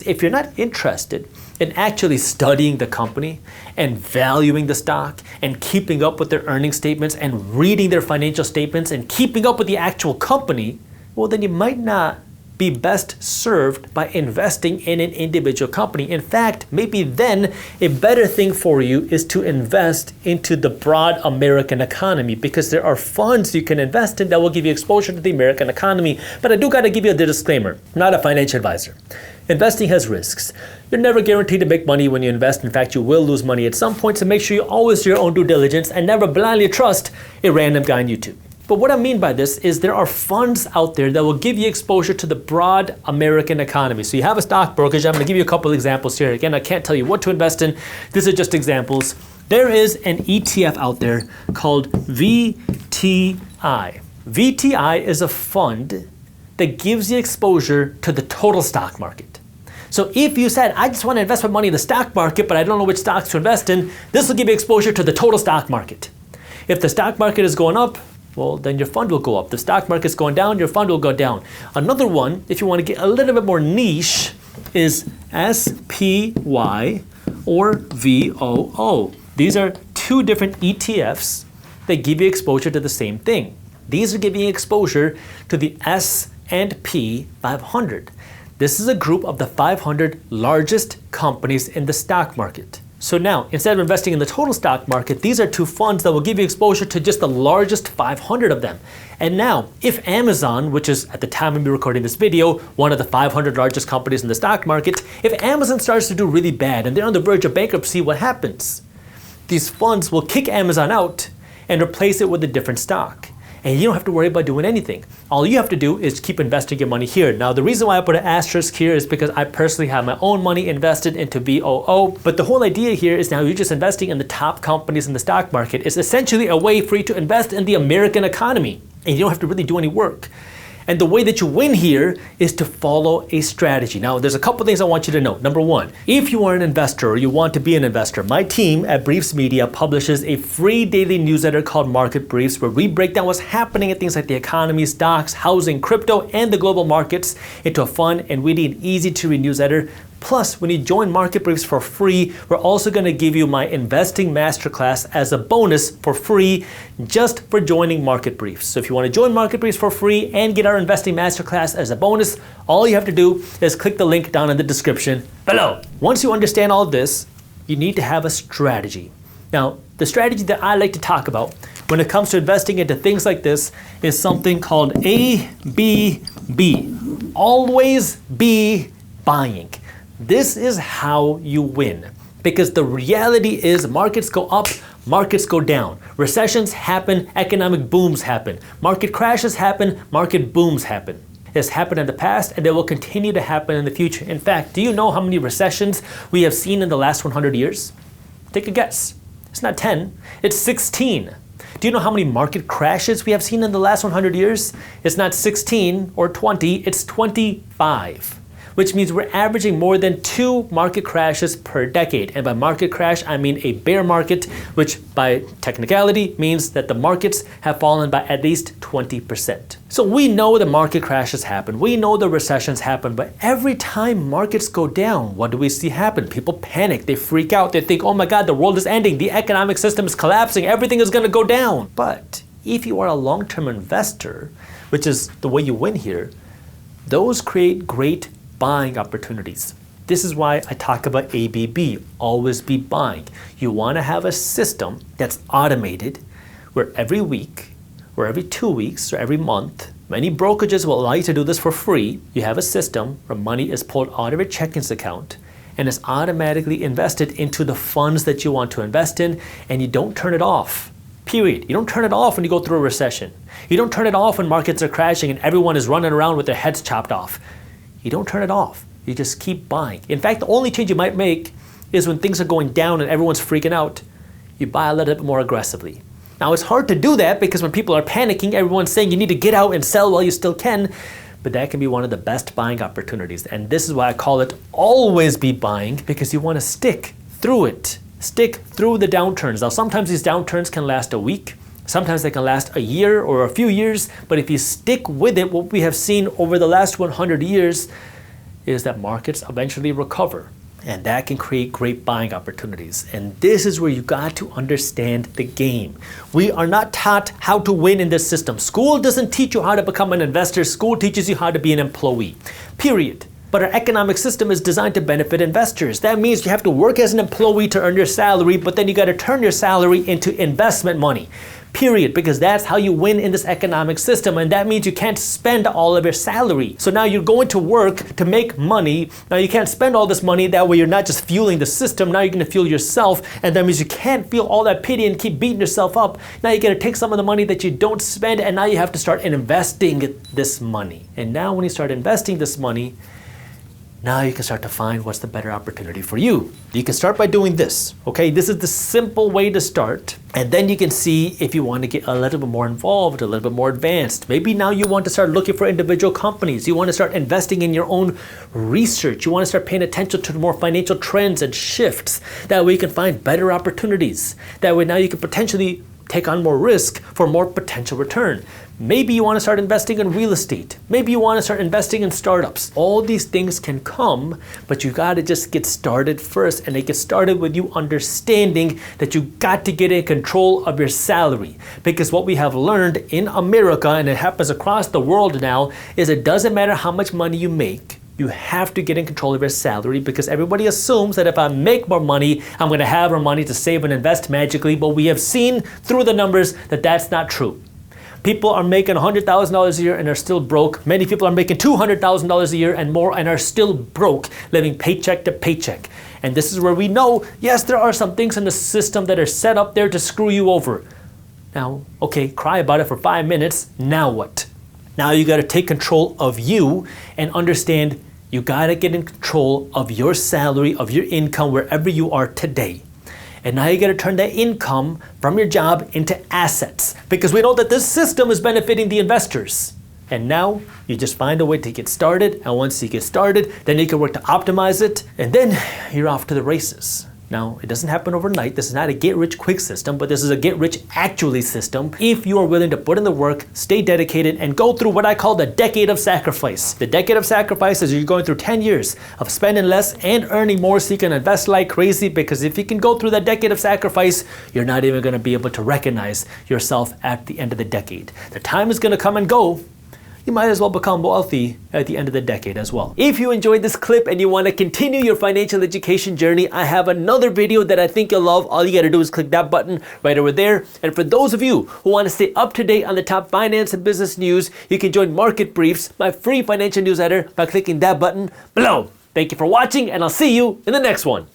If you're not interested in actually studying the company and valuing the stock and keeping up with their earnings statements and reading their financial statements and keeping up with the actual company, well, then you might not be best served by investing in an individual company. In fact, maybe then a better thing for you is to invest into the broad American economy, because there are funds you can invest in that will give you exposure to the American economy. But I do got to give you the disclaimer, I'm not a financial advisor. Investing has risks. You're never guaranteed to make money when you invest. In fact, you will lose money at some point, so make sure you always do your own due diligence and never blindly trust a random guy on YouTube. But what I mean by this is there are funds out there that will give you exposure to the broad American economy. So you have a stock brokerage. I'm going to give you a couple examples here. Again, I can't tell you what to invest in. These are just examples. There is an ETF out there called VTI. VTI is a fund that gives you exposure to the total stock market. So if you said, I just want to invest my money in the stock market, but I don't know which stocks to invest in, this will give you exposure to the total stock market. If the stock market is going up, well, then your fund will go up. The stock market's going down, your fund will go down. Another one, if you want to get a little bit more niche, is SPY or VOO. These are two different ETFs that give you exposure to the same thing. These are giving you exposure to the S&P 500. This is a group of the 500 largest companies in the stock market. So now, instead of investing in the total stock market, these are two funds that will give you exposure to just the largest 500 of them. And now, if Amazon, which is at the time of me recording this video, one of the 500 largest companies in the stock market, if Amazon starts to do really bad and they're on the verge of bankruptcy, what happens? These funds will kick Amazon out and replace it with a different stock. And you don't have to worry about doing anything. All you have to do is keep investing your money here. Now, the reason why I put an asterisk here is because I personally have my own money invested into VOO. But the whole idea here is now you're just investing in the top companies in the stock market. It's essentially a way for you to invest in the American economy. And you don't have to really do any work. And the way that you win here is to follow a strategy. Now, there's a couple things I want you to know. Number one, if you are an investor or you want to be an investor, my team at Briefs Media publishes a free daily newsletter called Market Briefs, where we break down what's happening in things like the economy, stocks, housing, crypto, and the global markets into a fun and witty and easy to read newsletter. Plus, when you join Market Briefs for free, we're also going to give you my investing masterclass as a bonus for free just for joining Market Briefs. So if you want to join Market Briefs for free and get our investing masterclass as a bonus, all you have to do is click the link down in the description below. Once you understand all of this, you need to have a strategy. Now, the strategy that I like to talk about when it comes to investing into things like this is something called ABB. Always be buying. This is how you win, because the reality is markets go up, markets go down. Recessions happen, economic booms happen. Market crashes happen, market booms happen. It's happened in the past and it will continue to happen in the future. In fact, do you know how many recessions we have seen in the last 100 years? Take a guess. It's not 10, it's 16. Do you know how many market crashes we have seen in the last 100 years? It's not 16 or 20, it's 25. Which means we're averaging more than 2 market crashes per decade. And by market crash, I mean a bear market, which by technicality means that the markets have fallen by at least 20%. So we know the market crashes happen. We know the recessions happen. But every time markets go down, what do we see happen? People panic. They freak out. They think, oh my God, the world is ending. The economic system is collapsing. Everything is going to go down. But if you are a long-term investor, which is the way you win here, those create great buying opportunities. This is why I talk about ABB, always be buying. You want to have a system that's automated where every week or every 2 weeks or every month, many brokerages will allow you to do this for free. You have a system where money is pulled out of your checking account and is automatically invested into the funds that you want to invest in, and you don't turn it off. Period. You don't turn it off when you go through a recession. You don't turn it off when markets are crashing and everyone is running around with their heads chopped off. You don't turn it off. You just keep buying. In fact, the only change you might make is when things are going down and everyone's freaking out, you buy a little bit more aggressively. Now, it's hard to do that because when people are panicking, everyone's saying you need to get out and sell while you still can, but that can be one of the best buying opportunities. And this is why I call it always be buying, because you want to stick through it. Stick through the downturns. Now, sometimes these downturns can last a week. Sometimes they can last a year or a few years, but if you stick with it, what we have seen over the last 100 years is that markets eventually recover. And that can create great buying opportunities. And this is where you got to understand the game. We are not taught how to win in this system. School doesn't teach you how to become an investor. School teaches you how to be an employee, period. But our economic system is designed to benefit investors. That means you have to work as an employee to earn your salary, but then you got to turn your salary into investment money. Period, because that's how you win in this economic system, and that means you can't spend all of your salary. So now you're going to work to make money. Now you can't spend all this money, that way you're not just fueling the system, now you're going to fuel yourself, and that means you can't feel all that pity and keep beating yourself up. Now you got to take some of the money that you don't spend, and now you have to start investing this money. And now when you start investing this money, now you can start to find what's the better opportunity for you. You can start by doing this, okay? This is the simple way to start. And then you can see if you want to get a little bit more involved, a little bit more advanced. Maybe now you want to start looking for individual companies. You want to start investing in your own research. You want to start paying attention to more financial trends and shifts. That way you can find better opportunities. That way now you can potentially take on more risk for more potential return. Maybe you want to start investing in real estate. Maybe you want to start investing in startups. All these things can come, but you got to just get started first. And they get started with you understanding that you got to get in control of your salary. Because what we have learned in America, and it happens across the world now, is it doesn't matter how much money you make. You have to get in control of your salary, because everybody assumes that if I make more money, I'm going to have more money to save and invest magically. But we have seen through the numbers that that's not true. People are making $100,000 a year and are still broke. Many people are making $200,000 a year and more and are still broke, living paycheck to paycheck. And this is where we know, yes, there are some things in the system that are set up there to screw you over. Now, okay, cry about it for 5 minutes. Now what? Now you got to take control of you and understand you got to get in control of your salary, of your income, wherever you are today. And now you got to turn that income from your job into assets, because we know that this system is benefiting the investors. And now you just find a way to get started. And once you get started, then you can work to optimize it. And then you're off to the races. Now, it doesn't happen overnight. This is not a get-rich-quick system, but this is a get-rich-actually system if you are willing to put in the work, stay dedicated, and go through what I call the decade of sacrifice. The decade of sacrifice is you're going through 10 years of spending less and earning more so you can invest like crazy, because if you can go through that decade of sacrifice, you're not even going to be able to recognize yourself at the end of the decade. The time is going to come and go. You might as well become wealthy at the end of the decade as well. If you enjoyed this clip and you want to continue your financial education journey, I have another video that I think you'll love. All you got to do is click that button right over there. And for those of you who want to stay up to date on the top finance and business news, you can join Market Briefs, my free financial newsletter, by clicking that button below. Thank you for watching, and I'll see you in the next one.